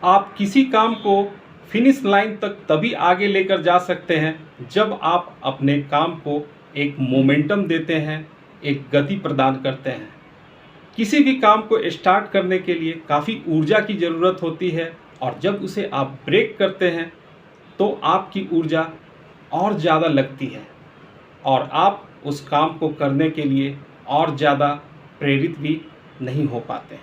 आप किसी काम को फिनिश लाइन तक तभी आगे लेकर जा सकते हैं जब आप अपने काम को एक मोमेंटम देते हैं, एक गति प्रदान करते हैं। किसी भी काम को स्टार्ट करने के लिए काफ़ी ऊर्जा की ज़रूरत होती है और जब उसे आप ब्रेक करते हैं तो आपकी ऊर्जा और ज़्यादा लगती है और आप उस काम को करने के लिए और ज़्यादा प्रेरित भी नहीं हो पाते।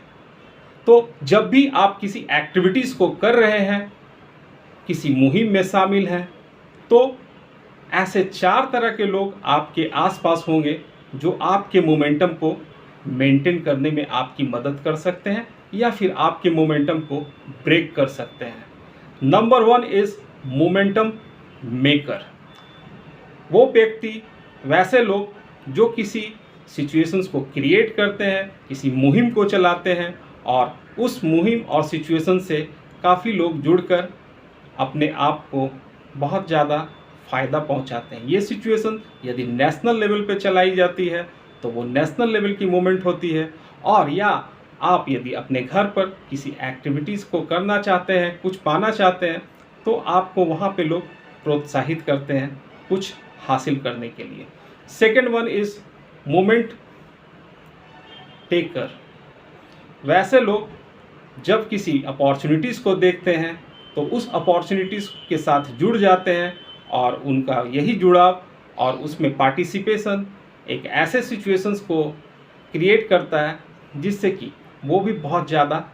तो जब भी आप किसी एक्टिविटीज़ को कर रहे हैं, किसी मुहिम में शामिल हैं, तो ऐसे 4 तरह के लोग आपके आसपास होंगे जो आपके मोमेंटम को मेंटेन करने में आपकी मदद कर सकते हैं या फिर आपके मोमेंटम को ब्रेक कर सकते हैं। Number 1 is momentum maker. वो व्यक्ति, वैसे लोग जो किसी सिचुएशंस को क्रिएट करते हैं, किसी मुहिम को चलाते हैं और उस मुहिम और सिचुएशन से काफ़ी लोग जुड़कर अपने आप को बहुत ज़्यादा फ़ायदा पहुंचाते हैं। ये सिचुएशन यदि नेशनल लेवल पे चलाई जाती है तो वो नेशनल लेवल की मूवमेंट होती है, और या आप यदि अपने घर पर किसी एक्टिविटीज़ को करना चाहते हैं, कुछ पाना चाहते हैं, तो आपको वहाँ पे लोग प्रोत्साहित करते हैं कुछ हासिल करने के लिए। Second one is moment taker. वैसे लोग जब किसी अपॉर्चुनिटीज़ को देखते हैं तो उस अपॉर्चुनिटीज़ के साथ जुड़ जाते हैं और उनका यही जुड़ाव और उसमें पार्टिसिपेशन एक ऐसे सिचुएशंस को क्रिएट करता है जिससे कि वो भी बहुत ज़्यादा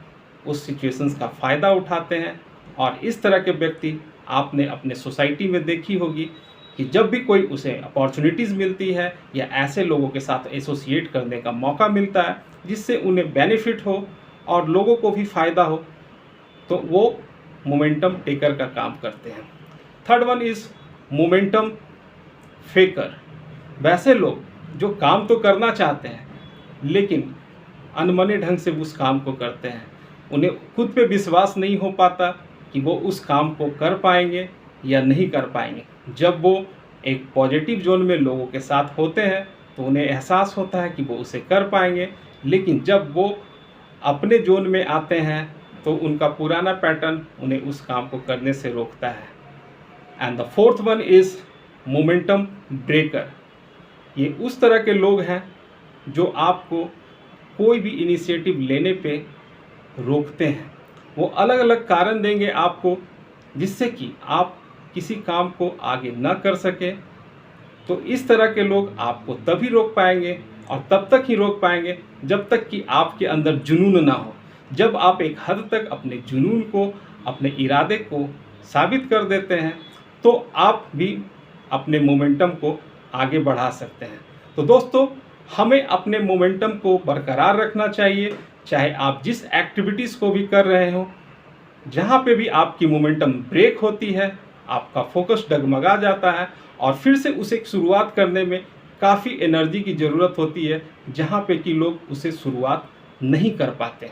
उस सिचुएशंस का फ़ायदा उठाते हैं। और इस तरह के व्यक्ति आपने अपने सोसाइटी में देखी होगी कि जब भी कोई उसे अपॉर्चुनिटीज़ मिलती है या ऐसे लोगों के साथ एसोसिएट करने का मौका मिलता है जिससे उन्हें बेनिफिट हो और लोगों को भी फ़ायदा हो, तो वो मोमेंटम टेकर का काम करते हैं। Third one is momentum फेकर। वैसे लोग जो काम तो करना चाहते हैं लेकिन अनमने ढंग से उस काम को करते हैं। उन्हें खुद पे विश्वास नहीं हो पाता कि वो उस काम को कर पाएंगे या नहीं कर पाएंगे। जब वो एक पॉजिटिव जोन में लोगों के साथ होते हैं तो उन्हें एहसास होता है कि वो उसे कर पाएंगे, लेकिन जब वो अपने जोन में आते हैं तो उनका पुराना पैटर्न उन्हें उस काम को करने से रोकता है। And the fourth one is momentum breaker. ये उस तरह के लोग हैं जो आपको कोई भी इनिशिएटिव लेने पे रोकते हैं। वो अलग अलग कारण देंगे आपको जिससे कि आप किसी काम को आगे न कर सकें। तो इस तरह के लोग आपको तभी रोक पाएंगे और तब तक ही रोक पाएंगे जब तक कि आपके अंदर जुनून ना हो। जब आप एक हद तक अपने जुनून को, अपने इरादे को साबित कर देते हैं तो आप भी अपने मोमेंटम को आगे बढ़ा सकते हैं। तो दोस्तों, हमें अपने मोमेंटम को बरकरार रखना चाहिए, चाहे आप जिस एक्टिविटीज़ को भी कर रहे हो। जहाँ पे भी आपकी मोमेंटम ब्रेक होती है, आपका फोकस डगमगा जाता है और फिर से उसे शुरुआत करने में काफ़ी एनर्जी की ज़रूरत होती है, जहाँ पे कि लोग उसे शुरुआत नहीं कर पाते।